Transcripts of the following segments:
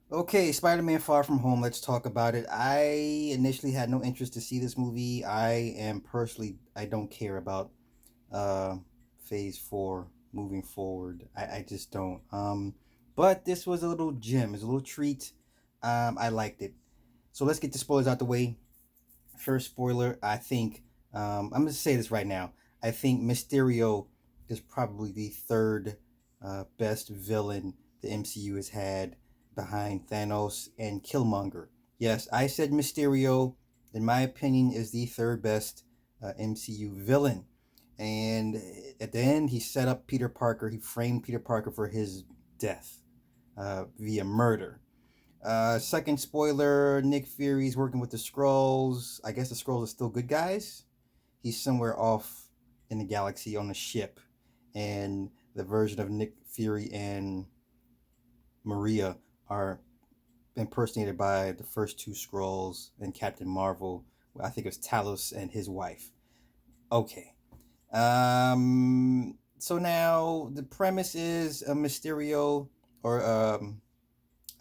Okay, Spider-Man Far From Home, let's talk about it. I initially had no interest to see this movie. I don't care about uh phase 4 moving forward. I just don't. But this was a little gem, it's a little treat. I liked it. So let's get the spoilers out the way. First spoiler, I think I'm gonna say this right now. I think Mysterio is probably the third best villain the MCU has had behind Thanos and Killmonger. Yes, I said Mysterio, in my opinion, is the third best MCU villain. And at the end, he set up Peter Parker. He framed Peter Parker for his death via murder. Second spoiler, Nick Fury's working with the Skrulls. I guess the Skrulls are still good guys. He's somewhere off in the galaxy on a ship, and the version of Nick Fury and Maria are impersonated by the first two Skrulls and Captain Marvel. I think it was Talos and his wife. Okay. So now the premise is a Mysterio or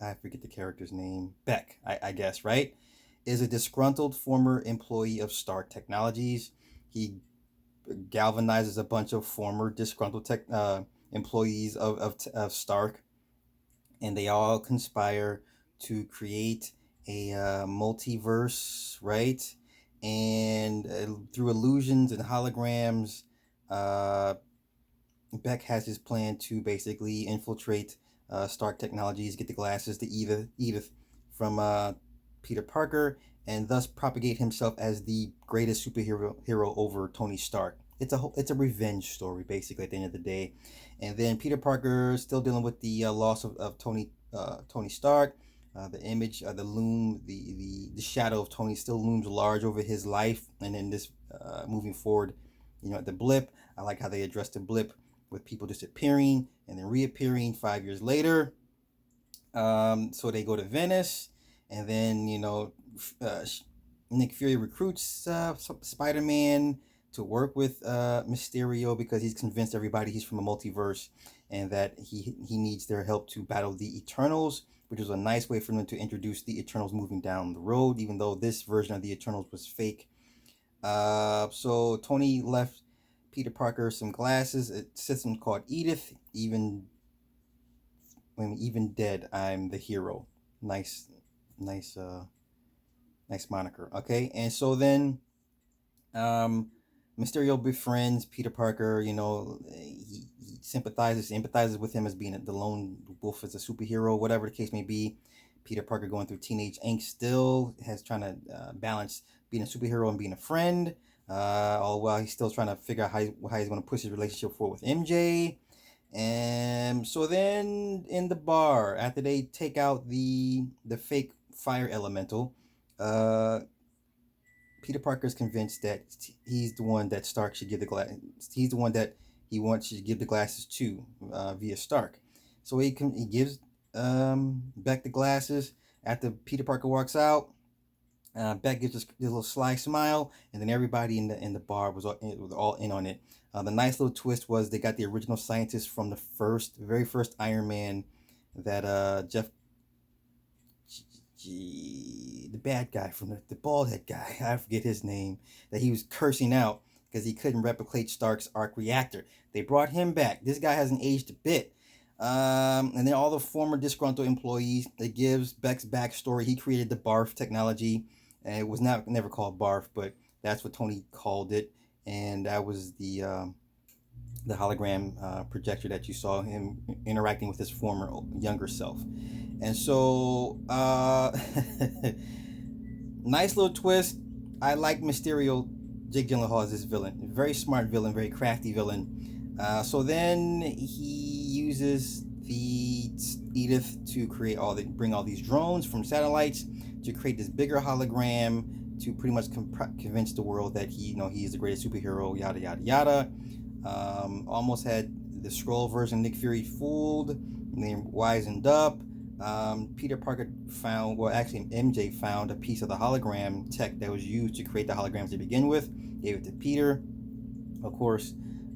I forget the character's name. Beck, I guess, right? Is a disgruntled former employee of Stark Technologies. He galvanizes a bunch of former disgruntled employees of Stark, and they all conspire to create a multiverse, right? And through illusions and holograms, uh, Beck has his plan to basically infiltrate Stark Technologies, get the glasses to Edith from Peter Parker, and thus propagate himself as the greatest hero over Tony Stark. It's a revenge story basically at the end of the day, and then Peter Parker still dealing with the loss of Tony Stark. The image, the loom, the shadow of Tony still looms large over his life, and then this moving forward, the blip. I like how they addressed the blip with people disappearing and then reappearing 5 years later. So they go to Venice, and then uh, Nick Fury recruits Spider Man to work with Mysterio because he's convinced everybody he's from a multiverse and that he needs their help to battle the Eternals, which was a nice way for them to introduce the Eternals moving down the road, even though this version of the Eternals was fake. So Tony left Peter Parker some glasses, a system called Edith. Even dead, I'm the hero. Nice, nice, nice moniker. Okay, and so then, um, Mysterio befriends Peter Parker. He empathizes with him as being the lone wolf as a superhero, whatever the case may be. Peter Parker going through teenage angst still has trying to balance being a superhero and being a friend. All while he's still trying to figure out how he's going to push his relationship forward with MJ. And so then in the bar, after they take out the fake fire elemental, uh, Peter Parker is convinced that he's the one that Stark should give the glass. He's the one that he wants to give the glasses to via Stark. So he gives Beck the glasses. After Peter Parker walks out, Beck gives this little sly smile, and then everybody in the bar was all in on it. The nice little twist was they got the original scientist from very first Iron Man, that Jeff, the bad guy from the bald head guy, I forget his name, that he was cursing out because he couldn't replicate Stark's arc reactor. They brought him back. This guy hasn't aged a bit. And then all the former disgruntled employees. It gives Beck's backstory. He created the barf technology, and it was never called barf, but that's what Tony called it, and that was the hologram projector that you saw him interacting with his former younger self. And so, nice little twist. I like Mysterio. Jake Gyllenhaal as this villain, very smart villain, very crafty villain. So then he uses the Edith to bring all these drones from satellites to create this bigger hologram to pretty much convince the world that he is the greatest superhero. Yada yada yada. Almost had the Skrull version Nick Fury fooled, and then wisened up. Peter Parker found, well, actually, MJ found a piece of the hologram tech that was used to create the holograms to begin with, gave it to Peter. Of course,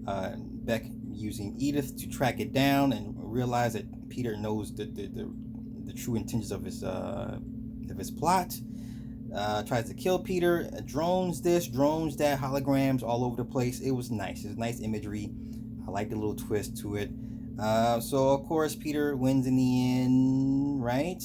Beck using Edith to track it down and realize that Peter knows the the true intentions of his plot. Tries to kill Peter. Drones this, drones that, holograms all over the place. It was nice. It was nice imagery. I like the little twist to it. So of course Peter wins in the end, right?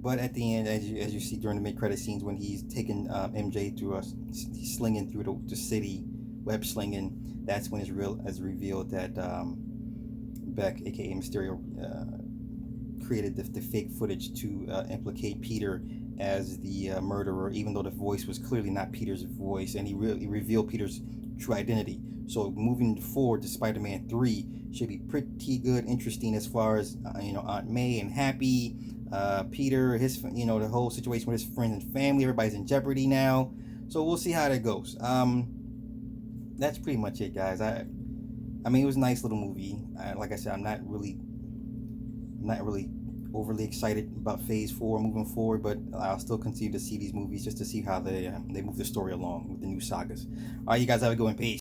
But at the end, as you see during the mid-credit scenes, when he's taking MJ through he's slinging through the city, web slinging. That's when it's revealed that Beck, aka Mysterio, created the fake footage to implicate Peter as the murderer, even though the voice was clearly not Peter's voice, and he revealed Peter's true identity. So moving forward to Spider-Man 3 should be pretty good, interesting as far as Aunt May and Happy, Peter, his the whole situation with his friends and family. Everybody's in jeopardy now, so we'll see how that goes. That's pretty much it, guys. I mean, it was a nice little movie. Like I said, I'm not really overly excited about Phase 4 moving forward, but I'll still continue to see these movies just to see how they move the story along with the new sagas. All right, you guys have a good one. Peace.